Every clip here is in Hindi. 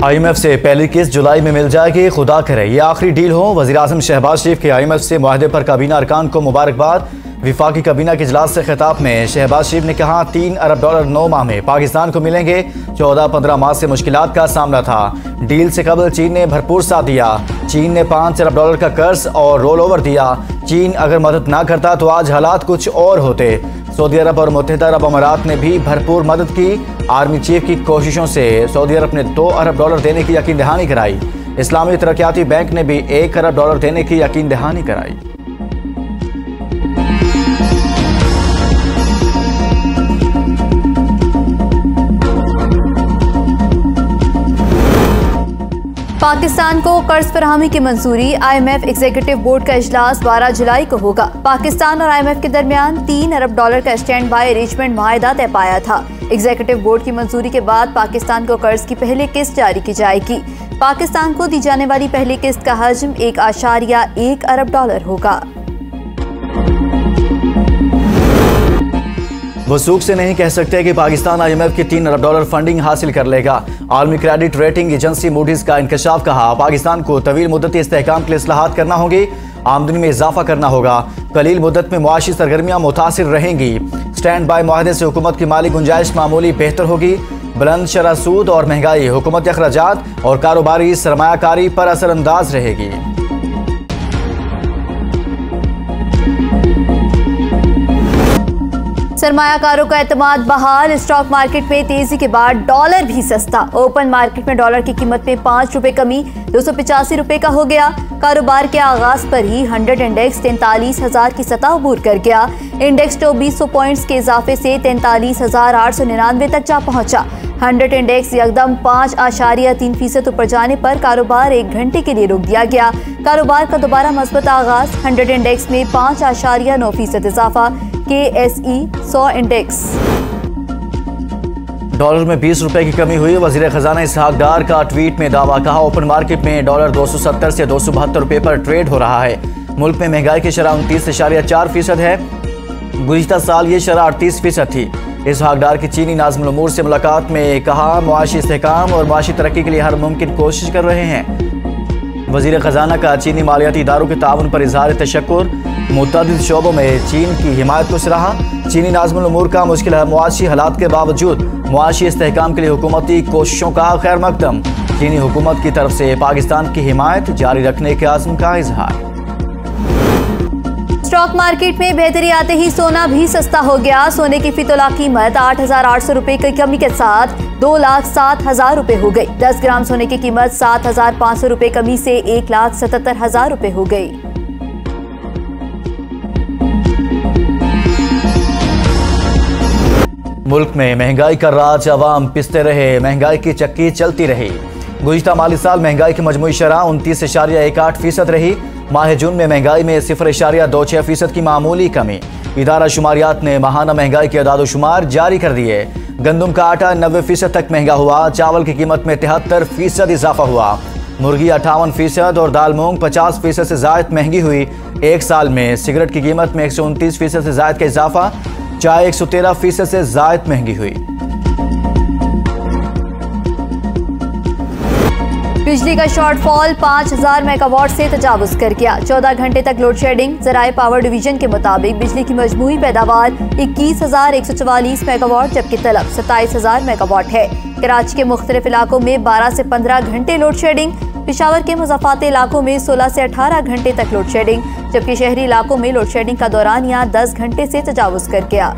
IMF से पहली किस्त जुलाई में मिल जाएगी, खुदा करे ये आखिरी डील हो। वज़ीर-ए-आज़म शहबाज शरीफ के IMF से मुआहदे पर काबीना अरकान को मुबारकबाद। विफाकी काबीना के इजलास से खिताब में शहबाज शरीफ ने कहा, $3 अरब 9 माह में पाकिस्तान को मिलेंगे। 14-15 माह से मुश्किलात का सामना था। डील से कबल चीन ने भरपूर साथ दिया। चीन ने $5 अरब का कर्ज और रोल ओवर दिया। चीन अगर मदद ना करता तो आज हालात कुछ और होते। सऊदी अरब और मुत्तहिदा अरब अमारात ने भी भरपूर मदद की। आर्मी चीफ की कोशिशों से सऊदी अरब ने $2 अरब देने की यकीन दहानी कराई। इस्लामी तरक्याती बैंक ने भी $1 अरब देने की यकीन दहानी कराई। पाकिस्तान को कर्ज फराहमी की मंजूरी। IMF एग्जीक्यूटिव बोर्ड का इजलास 12 जुलाई को होगा। पाकिस्तान और IMF के दरमियान $3 अरब का स्टैंड बाय अरेंजमेंट माहिदा तय पाया था। एग्जीक्यूटिव बोर्ड की मंजूरी के बाद पाकिस्तान को कर्ज की पहली किस्त जारी की जाएगी। पाकिस्तान को दी जाने वाली पहली किस्त का हजम $1.1 अरब होगा। वसूख से नहीं कह सकते कि पाकिस्तान IMF की $3 अरब फंडिंग हासिल कर लेगा। आलमी क्रेडिट रेटिंग एजेंसी मूडीज का इंकशाफ कहा, पाकिस्तान को तवील मुद्दती इस्तेहकाम के लिए इस्लाहात करना होगी, आमदनी में इजाफा करना होगा। कलील मुद्दत में मुआशी सरगर्मियां मुतासिर रहेंगी। स्टैंड बाय मुआहदे से हुकूमत की माली गुंजाइश मामूली बेहतर होगी। बुलंद शरह सूद और महंगाई हुकूमती अखराजात और कारोबारी सरमायाकारी पर असरअंदाज रहेगी। सरमायाकारों का एतमाद बहाल। स्टॉक मार्केट में तेजी के बाद डॉलर भी सस्ता। ओपन मार्केट में डॉलर की कीमत में ₹5 कमी, ₹285 का हो गया। कारोबार के आगाज पर ही 100 इंडेक्स 43,000 की सतह अबूर कर गया। इंडेक्स 200 पॉइंट्स के इजाफे से 43,899 तक जा पहुंचा। 100 इंडेक्स यकदम 5.3% ऊपर जाने पर कारोबार 1 घंटे के लिए रोक दिया गया। कारोबार का दोबारा मजबूत आगाज। 100 इंडेक्स में 5.9% इजाफा। KSE 100 index. डॉलर में ₹20 की कमी हुई। वजीर खजाना इसहाक डार का ट्वीट में दावा, कहा ओपन मार्केट में डॉलर 270 से ₹272 पर ट्रेड हो रहा है। मुल्क में महंगाई की शरह 29.4% है। गुज़िश्ता साल ये शरह 38% थी। इसहाक डार की चीनी नाज़िमुल उमूर से मुलाकात में कहा, मुआशी इस्तेहकाम और मुआशी तरक्की के लिए हर मुमकिन कोशिश कर रहे हैं। वजीर खजाना का चीनी मालियाती इदारों के ताउन पर इजहार तशक्कुर। मुतअद्दिद शोबों में चीन की हिमायत को सराहा। चीनी नाज़िमुल उमूर का मुश्किल मुआशी हालात के बावजूद मुआशी इस्तेहकाम के लिए हुकूमती कोशिशों का खैर मकदम। चीनी हुकूमत की तरफ से पाकिस्तान की हिमायत जारी रखने के आज़म का इजहार। स्टॉक मार्केट में बेहतरी आते ही सोना भी सस्ता हो गया। सोने की फी तोला कीमत ₹8,800 की कमी के साथ ₹2,07,000 हो गई। 10 ग्राम सोने की कीमत ₹7,500 कमी से ₹1,77,000 हो गई। मुल्क में महंगाई का राज, अवाम पिसते रहे, महंगाई की चक्की चलती रही। गुज़िश्ता माली साल महंगाई की मजमूई शरह 29.18% रही। माह जून में महंगाई में 0.26% की मामूली कमी। इदारा शुमारियात ने माहाना महंगाई के अदाद शुमार जारी कर दिए। गंदम का आटा 90% तक महंगा हुआ। चावल की कीमत में 73% इजाफा हुआ। मुर्गी 58% और दाल मूंग 50% से जायद महंगी हुई। एक साल में सिगरेट की कीमत में 129% से जायद का इजाफा। चाय 113% से जायद महंगी हुई। बिजली का शॉर्टफॉल 5,000 मेगावाट से तजावुज कर गया। 14 घंटे तक लोड शेडिंग। ज़राए पावर डिवीजन के मुताबिक बिजली की मजमूई पैदावार 21,144 मेगावाट जबकि तलब 27,000 मेगावाट है। कराची के मुख्तलिफ इलाकों में 12 से 15 घंटे लोड शेडिंग। पेशावर के मुज़फ़्फ़राती इलाकों में 16 से 18 घंटे तक लोड शेडिंग जबकि शहरी इलाकों में लोड शेडिंग का दौरानिया 10 घंटे से तजावुज कर गया।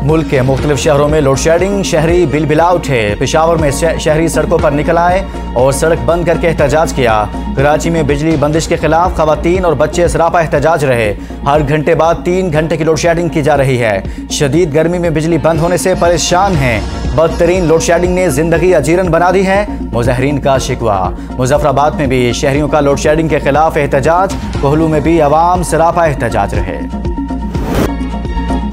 मुल्क के मुख्तलिफ शहरों में लोड शेडिंग। शहरी बिलबिला उठे। पेशावर में शहरी सड़कों पर निकल आए और सड़क बंद करके एहतजाज किया। कराची में बिजली बंदिश के खिलाफ खवातीन और बच्चे सरापा एहतजाज रहे। हर घंटे बाद 3 घंटे की लोड शेडिंग की जा रही है। शदीद गर्मी में बिजली बंद होने से परेशान हैं। बदतरीन लोड शेडिंग ने जिंदगी अजीरन बना दी है। मुज़ाहिरीन का शिकवा। मुजफ्फराबाद में भी शहरियों का लोड शेडिंग के खिलाफ एहतजाज। कोहलू में भी अवाम सरापा एहतजाज रहे।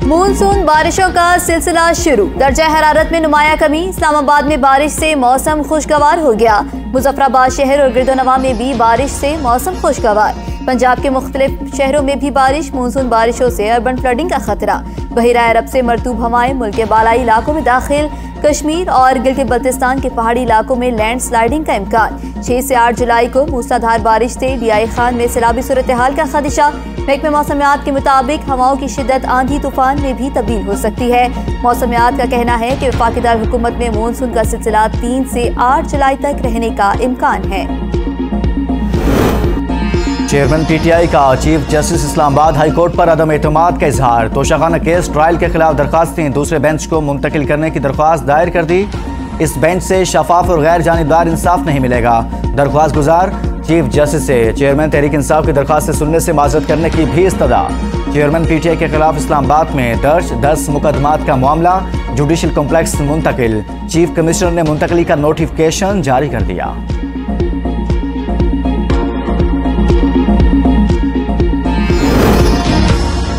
मानसून बारिशों का सिलसिला शुरू। दर्जा हरारत में नुमाया कमी। इस्लामाबाद में बारिश से मौसम खुशगवार हो गया। मुजफ्फराबाद शहर और गिरदोनवा में भी बारिश से मौसम खुशगवार। पंजाब के मुख्तलिफ शहरों में भी बारिश। मानसून बारिशों से अर्बन फ्लडिंग का खतरा। बहिरा अरब से मरतूब हवाएं मुल्क के बालाई इलाकों में दाखिल। कश्मीर और गिलगित बल्तिस्तान के पहाड़ी इलाकों में लैंडस्लाइडिंग का इम्कान। 6 से 8 जुलाई को मूसलाधार बारिश से डियाई खान में सैलाबी सूरत हाल का खदशा। महकमे मौसमियात के मुताबिक हवाओं की शिद्दत आंधी तूफान में भी तब्दील हो सकती है। मौसमियात का कहना है कि वफाकी दार हुकूमत में मानसून का सिलसिला 3 से 8 जुलाई तक रहने का इम्कान है। चेयरमैन पीटीआई का chief justice Islamabad high court पर अदम एतमाद का इजहार। तोशाखाना केस ट्रायल के खिलाफ दरखास्तें दूसरे बेंच को मुंतकिल करने की दरख्वास्त दायर कर दी। इस बेंच से शफाफ और गैर जानिबदार इंसाफ नहीं मिलेगा। दरख्वास्त गुजार चीफ जस्टिस से चेयरमैन तहरीक इंसाफ की दरख्वास्त सुनने से माजरत करने की भी इस्तदा। चेयरमैन पीटीआई के खिलाफ इस्लामाबाद में दर्ज 10 मुकदमात का मामला जुडिशल कॉम्प्लेक्स मुंतकिल। चीफ कमिश्नर ने मुंतकली का नोटिफिकेशन जारी कर दिया।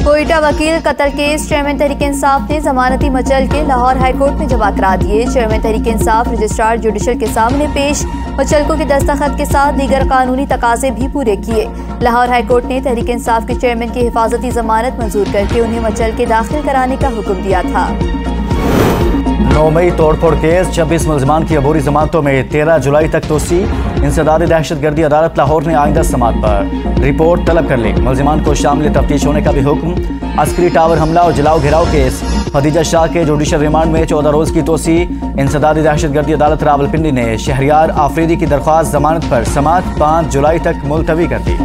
कोयटा वकील कत्ल केस चेयरमैन तहरीक इंसाफ ने जमानती मचल के लाहौर हाईकोर्ट में जमा करा दिए। Chairman Tehreek Insaf registrar judicial के सामने पेश मचलकों के दस्तखत के साथ दीगर कानूनी तकाजे भी पूरे किए। लाहौर हाईकोर्ट ने तहरीक इंसाफ के चेयरमैन की हिफाजती जमानत मंजूर करके उन्हें मचल के दाखिल कराने का हुक्म दिया था। 9 मई तोड़फोड़ केस 26 मुलजमान की अबूरी जमानतों में 13 जुलाई तक तोसी। इंसदाद दहशतगर्दी अदालत लाहौर ने आइंदा समात पर रिपोर्ट तलब कर ली। मुलजमान को शामिल तफ्तीश होने का भी हुक्म। अस्करी टावर हमला और जलाओ घेराव केस खदीजा शाह के जुडिशल रिमांड में 14 रोज की तोसी। इंसदाद दहशतगर्दी अदालत रावलपिंडी ने शहरियार आफरीदी की दरख्वास्त जमानत पर समात 5 जुलाई तक मुलतवी कर दी।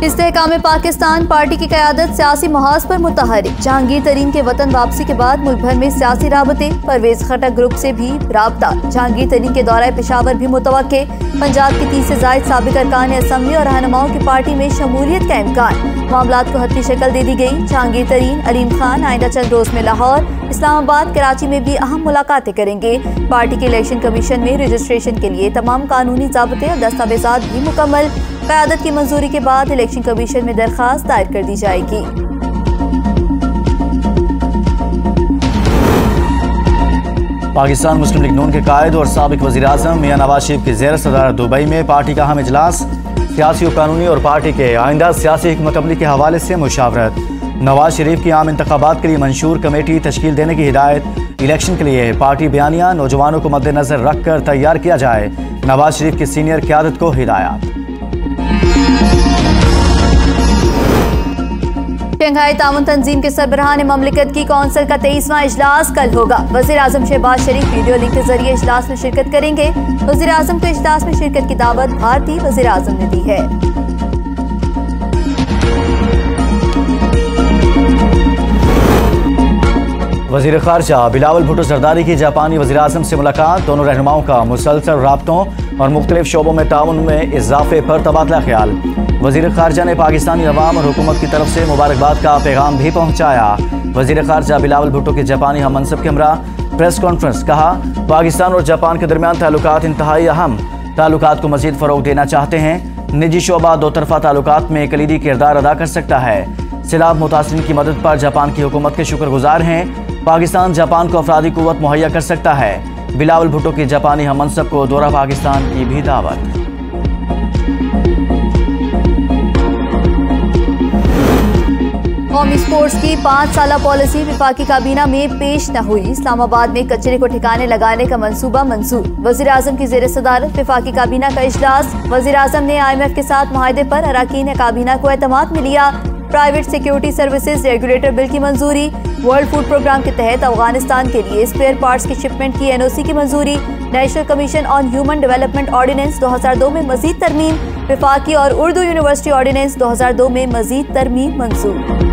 इस्तेहकाम पाकिस्तान पार्टी की क़यादत सियासी महाज पर मुतहरिक। जहांगीर तरीन के वतन वापसी के बाद मुल्क भर में सियासी राबते। परवेज खटक ग्रुप से भी राबता। जहांगीर तरीन के दौरा पेशावर भी मुतवक्के। पंजाब के 30 से ज़ायद साबिक अरकान असम्बली और रहनुमाओं की पार्टी में शमूलियत का इम्कान। मामलात को हत्ती शक्ल दे दी गई। जहांगीर तरीन अलीम खान आइंदा चंद रोज में लाहौर, इस्लामाबाद, कराची में भी अहम मुलाकातें करेंगे। पार्टी के इलेक्शन कमीशन में रजिस्ट्रेशन के लिए तमाम कानूनी ज़ाब्ते और दस्तावेजात भी मुकम्मल। क़यादत की मंजूरी के बाद इलेक्शन कमीशन में दरखास्त दायर कर दी जाएगी। पाकिस्तान मुस्लिम लीग नून के कायद और साबिक वज़ीर आज़म मियां नवाज शरीफ की ज़ेर सदारत दुबई में पार्टी का अहम इजलास। सियासी और कानूनी और पार्टी के आइंदा सियासी हिकमत अमली के हवाले से मुशावरत। नवाज शरीफ की आम इंतखाबात के लिए मंशूर कमेटी तश्कील देने की हिदायत। इलेक्शन के लिए पार्टी बयानिया नौजवानों को मद्देनजर रख कर तैयार किया जाए। नवाज शरीफ की सीनियर क़यादत को हिदायत। शंघाई ताउन तंजीम के सरबराहान ममलिकत की कौंसिल का 23वां इजलास कल होगा। वज़ीर आज़म शहबाज शरीफ वीडियो लिंक के जरिए इजलास में शिरकत करेंगे। वज़ीर आज़म को इजलास में शिरकत की दावत भारतीय वज़ीर आज़म ने दी है। वज़ीर ख़ारजा बिलावल भुट्टो ज़रदारी की जापानी वज़ीर आज़म से मुलाकात। दोनों रहनुमाओं का मुसलसल राब्तों और मुख्तलिफ शोबों में ताउन में इजाफे पर तबादला ख्याल। वज़ीर ख़ारजा ने पाकिस्तानी अवाम और हुकूमत की तरफ से मुबारकबाद का पैगाम भी पहुँचाया। वज़ीर ख़ारजा बिलावल भुट्टो की जापानी हम मनसब के हमरा प्रेस कॉन्फ्रेंस। कहा, पाकिस्तान और जापान के दरमियान ताल्लुकात इंतहाई अहम। ताल्लुकात को मज़ीद फ़रोग़ देना चाहते हैं। निजी शोबा दो तरफ़ा ताल्लुकात में कलीदी किरदार अदा कर सकता है। सैलाब मुतासिरीन की मदद पर जापान की हुकूमत के शुक्रगुजार हैं। पाकिस्तान जापान को अफरादी कुव्वत मुहैया कर सकता है। बिलावल भुट्टो की जापानी हम मनसब को दौरा पाकिस्तान की भी दावत। कौमी स्पोर्ट्स की 5 साला पॉलिसी विफाकी काबीना में पेश न हुई। इस्लामाबाद में कचरे को ठिकाने लगाने का मंसूबा मंजूर। वज़ीर आज़म की ज़ेर सदारत विफाकी काबीना का इजलास। वज़ीर आज़म ने IMF के साथ मुआहदे पर अरकान काबीना को एतमाद में लिया। Private security services regulator bill की मंजूरी। वर्ल्ड फूड प्रोग्राम के तहत अफगानिस्तान के लिए स्पेयर पार्ट्स की शिपमेंट की NOC की मंजूरी। National commission on human development ordinance 2002 में मजीद तरमीम। विफाकी और उर्दू यूनिवर्सिटी ऑर्डिनेंस 2002 में मजीद तरमीम मंजूर।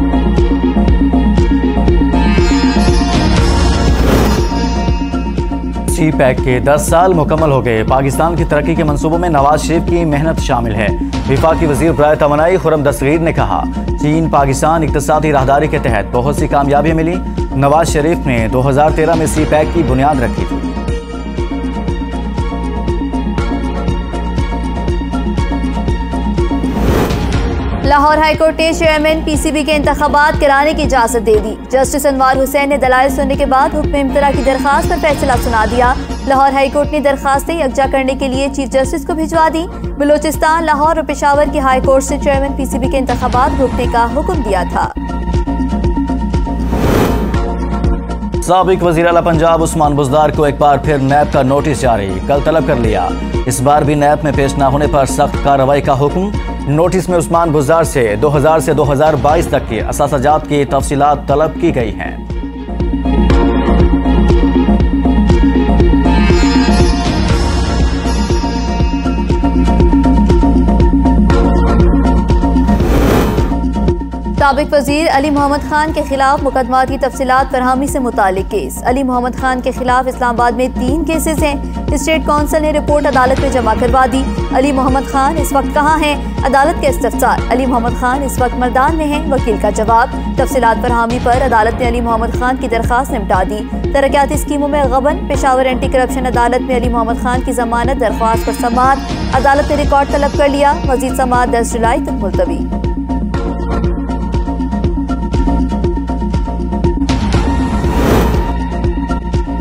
CPEC के 10 साल मुकम्मल हो गए। पाकिस्तान की तरक्की के मंसूबों में नवाज शरीफ की मेहनत शामिल है। विफाकी वजीर बराए तवानाई खुर्रम दस्तगीर ने कहा, चीन पाकिस्तान इक्तिसादी राहदारी के तहत बहुत सी कामयाबियां मिली। नवाज शरीफ ने 2013 में CPEC की बुनियाद रखी थी। लाहौर हाईकोर्ट ने चेयरमैन पीसीबी के इंतखाबात कराने की इजाजत दे दी। जस्टिस अनवार हुसैन ने दलाइल सुनने के बाद हुक्म इम्तरा की दरखास्त पर फैसला सुना दिया। लाहौर हाईकोर्ट ने दरखास्तें यकजा करने के लिए चीफ जस्टिस को भिजवा दी। बलूचिस्तान, लाहौर और पेशावर की हाई कोर्ट से चेयरमैन पीसीबी के इंतखाबात रोकने का हुक्म दिया था। साबिक वज़ीर आला पंजाब उस्मान बुज़दार को एक बार फिर नैब का नोटिस जारी, कल तलब कर लिया। इस बार भी नैब में पेश न होने पर सख्त कार्रवाई का हुक्म। नोटिस में उस्मान बुज़दार से 2000 से 2022 तक की असासाजात की तफसीलात तलब की गई हैं। साबिक वजीर अली मोहम्मद खान के खिलाफ मुकदमात की तफसीलात फरहमी से मुतालिक केस। अली मोहम्मद खान के खिलाफ इस्लामाबाद में 3 केसेस हैं। स्टेट काउंसिल ने रिपोर्ट अदालत में जमा करवा दी। अली मोहम्मद खान इस वक्त कहाँ हैं? अदालत के इस्तफसार। अली मोहम्मद खान इस वक्त मर्दान में हैं। वकील का जवाब। तफसीलात फरहमी पर अदालत ने अली मोहम्मद खान की दरखास्त निपटा दी। तरक्याती स्कीमों में गबन। पेशावर एंटी करप्शन अदालत में अली मोहम्मद खान की जमानत दरख्वास्त पर समाअत। अदालत ने रिकॉर्ड तलब कर लिया। मजीद समाअत 10 जुलाई तक मुलतवी।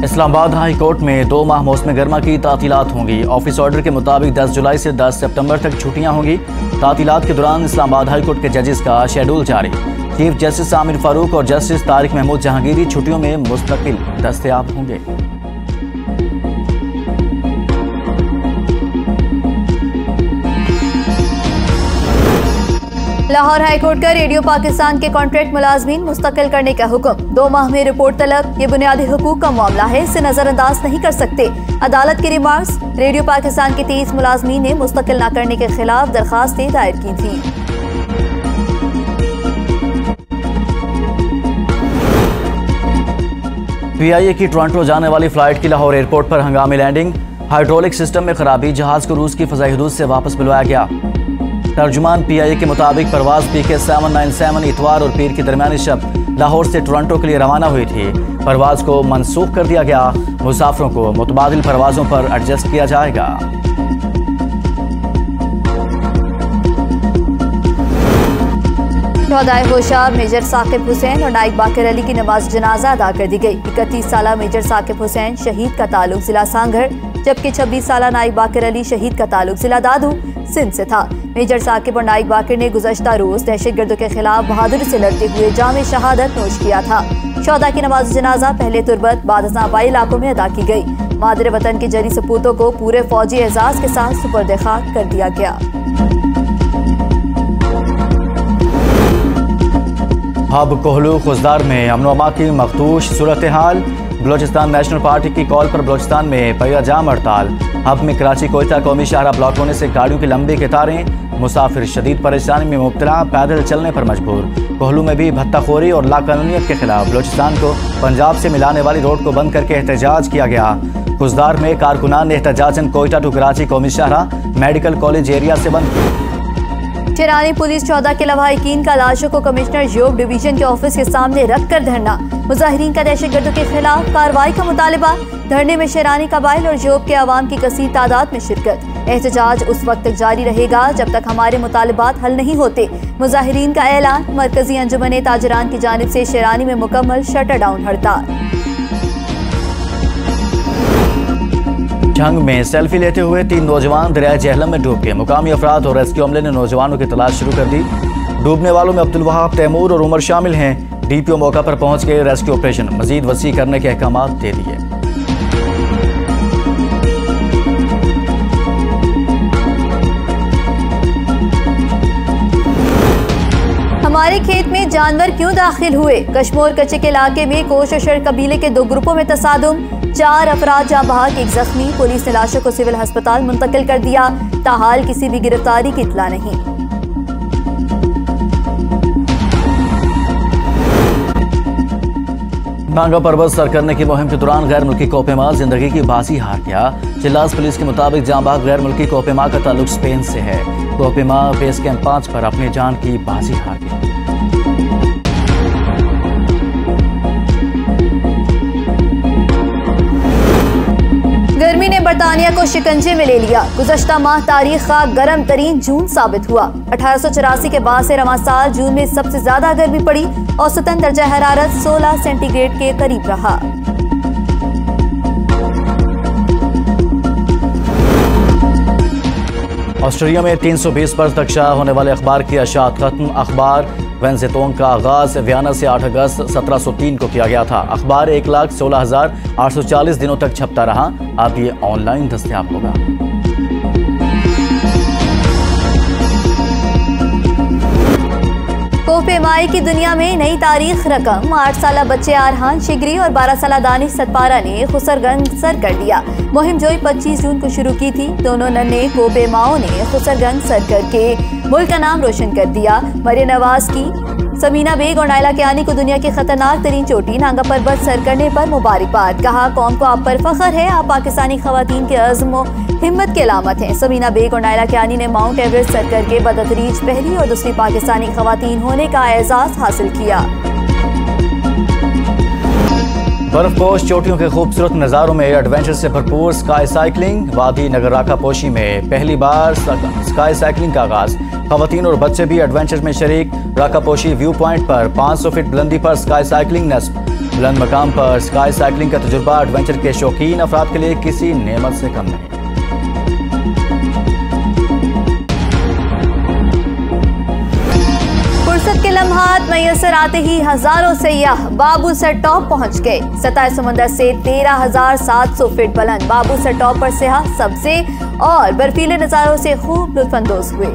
इस्लामाबाद हाई कोर्ट में 2 माह मौसम गर्मा की तातीलात होंगी। ऑफिस ऑर्डर के मुताबिक 10 जुलाई से 10 सितंबर तक छुट्टियां होंगी। तातीलात के दौरान इस्लामाबाद हाई कोर्ट के जजेस का शेड्यूल जारी। चीफ जस्टिस आमिर फारूक और जस्टिस तारिक महमूद जहांगीरी छुट्टियों में मुस्तकिल दस्तयाब होंगे। लाहौर हाईकोर्ट का रेडियो पाकिस्तान के कॉन्ट्रैक्ट मुलाजमीन मुस्तकिल करने का हुक्म। 2 माह में रिपोर्ट तलब। ये बुनियादी हुकूक का मामला है, इसे नजरअंदाज नहीं कर सकते। अदालत के रिमार्क्स। रेडियो पाकिस्तान के 23 मुलाजमीन ने मुस्तकिल न करने के खिलाफ दरखास्तें दायर की थी। PIA की टोरंटो जाने वाली फ्लाइट की लाहौर एयरपोर्ट पर हंगामी लैंडिंग। हाइड्रोलिक सिस्टम में खराबी, जहाज को रूस की फजाई हदूद से वापस बुलवाया गया। तर्जुमान PIA के मुताबिक परवाज PK 797 इतवार और पीर की दरमियानी शब लाहौर से टोरंटो के लिए रवाना हुई थी। परवाज को मनसूख कर दिया गया। मुसाफिरों को मुतबादिल परवाजों पर एडजस्ट किया जाएगा। शोहदाए होशाब मेजर साकिब हुसैन और नाइक बाकर अली की नमाज जनाजा अदा कर दी गई। 31 साला मेजर साकिब हुसैन शहीद का ताल्लुक जिला सांगढ़, जबकि 26 साला नाइक बाकर अली शहीद का ताल्लुक जिला दादू सिंध से था। मेजर साकिब और नाइक बाकर ने गुज़श्ता रोज दहशतगर्दों के खिलाफ बहादुरी से लड़ते हुए जामे शहादत नोश किया था। शोहदा की नमाज जनाजा पहले तुरबत बाद आबाई इलाकों में अदा की गई। मादर वतन के जरी सपूतों को पूरे फौजी एजाज के साथ सुपर्द खाक कर दिया गया। हब कोहलू खुजदार में अमन अमा की मखदूश सूरत हाल। बलोचिस्तान नेशनल पार्टी की कॉल पर बलोचिस्तान में पहिया जाम हड़ताल। हब में कराची कोयटा कौमी शाहरा ब्लॉक होने से गाड़ियों की लंबी कतारें। मुसाफिर शदीद परेशानी में मुब्तला, पैदल चलने पर मजबूर। कोहलू में भी भत्ताखोरी और लाकानूनियत के खिलाफ बलोचिस्तान को पंजाब से मिलाने वाली रोड को बंद करके एहतजाज किया गया। खुजदार में कारकुनान ने एहतजाजन कोयटा टू कराची कौमी शाहरा मेडिकल कॉलेज एरिया से बंद किया। शेरानी पुलिस 14 के लवाहिकीन का लाशों को कमिश्नर जोब डिवीजन के ऑफिस के सामने रखकर धरना। मुजाहिरीन का दहशतगर्दों के खिलाफ कार्रवाई का मुतालबा। धरने में शेरानी कबाइल और जोब के अवाम की कसीर तादाद में शिरकत। एहतजाज उस वक्त तक जारी रहेगा जब तक हमारे मुतालबात हल नहीं होते। मुजाहिरीन का ऐलान। मरकजी अंजुमन ताजरान की जानिब से शेरानी में मुकम्मल शटर डाउन हड़ताल। जंग में सेल्फी लेते हुए 3 नौजवान दरियाए जहलम में डूब गए। मुकामी अफराद और रेस्क्यू अमले ने नौजवानों की तलाश शुरू कर दी। डूबने वालों में अब्दुल वहाब, तैमूर और उमर शामिल हैं। DPO मौका पर पहुंच के रेस्क्यू ऑपरेशन मजीद वसी करने के अहकाम दे दिए। हमारे खेत में जानवर क्यों दाखिल हुए? कश्मोर कच्चे के इलाके में कोश और शर कबीले के 2 ग्रुपों में तसादुम। 4 अफराद जाँ बहक, 1 जख्मी। पुलिस ने लाशों को सिविल अस्पताल मुंतकिल कर दिया। ताहाल किसी भी गिरफ्तारी की इत्तला नहीं। नांगा परवज सर करने की मुहिम के दौरान गैर मुल्की कोपेमा जिंदगी की बाजी हार गया। चिल्लास पुलिस के मुताबिक जाँ बहक गैर मुल्की कोपेमा का ताल्लुक स्पेन से है। कोपेमा बेस कैंप 5 पर अपनी जान की बाजी हार गया। गर्मी ने बर्दाश्त बरतानिया को शिकंजे में ले लिया। गुज़श्ता माह तारीख का गर्म तरीन जून साबित हुआ। 1884 के बाद से रवां साल जून में सबसे ज्यादा गर्मी पड़ी। औसतन दर्जा हरारत 16 सेंटीग्रेड के करीब रहा। ऑस्ट्रेलिया में 320 वर्ष तक शाया होने वाले अखबार की अशात खत्म। अखबार वेंजेतोंग का आगाज वियना से 8 अगस्त 1703 को किया गया था। अखबार 1,16,840 दिनों तक छपता रहा। अब ये ऑनलाइन दस्तयाब होगा। कोह-ए-माई की दुनिया में नई तारीख रकम। 8 साला बच्चे आरहान शिगरी और 12 साला दानिश सतपारा ने खुसरगंज सर कर लिया। मुहिम जोई 25 जून को शुरू की थी। दोनों नन्हे कोह-ए-माओं ने खुसरगंज सर करके मुल्क का नाम रोशन कर दिया। मरियम नवाज की समीना बेग और नायला कियानी को दुनिया की खतरनाक तरीन चोटी नांगा पर्वत सर करने पर मुबारकबाद। कहा, कौम को आप पर फख्र है। आप पाकिस्तानी खवातीन के अज़्म हिम्मत की अलामत हैं। समीना बेग और नायला कियानी ने माउंट एवरेस्ट सर करके बदतरीज पहली और दूसरी पाकिस्तानी खवातीन होने का एजाज हासिल किया। बर्फपोश चोटियों के खूबसूरत नज़ारों में एडवेंचर से भरपूर स्काई साइकिलिंग। वादी नगर राका पोशी में पहली बार स्काई साइकिलिंग का आगाज। खवातीन और बच्चे भी एडवेंचर में शरीक। राका पोशी व्यू पॉइंट पर 500 फीट बुलंदी पर स्काई साइकिलिंग नस्ब। बुलंद मकाम पर स्काई साइकिलिंग का तजुर्बा एडवेंचर के शौकीन अफराद के लिए किसी नेमत से कम नहीं। फुर्सत के लम्हात मैसर आते ही हजारों सयाह बाबू सर टॉप पहुंच गए। सतह समुंदर से 13,700 फीट बुलंद बाबू सर टॉप पर सयाह सबसे और बर्फीले नजारों से खूब लुत्फानंदोज हुए।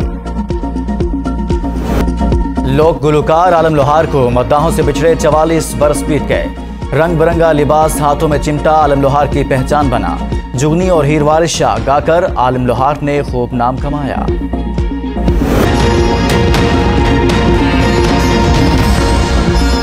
लोक गुलकार आलम लोहार को मद्दाहों से बिछड़े 44 बरस बीत गए। रंग बिरंगा लिबास हाथों में चिमटा आलम लोहार की पहचान बना। जुगनी और हीर वारिस शाह गाकर आलम लोहार ने खूब नाम कमाया।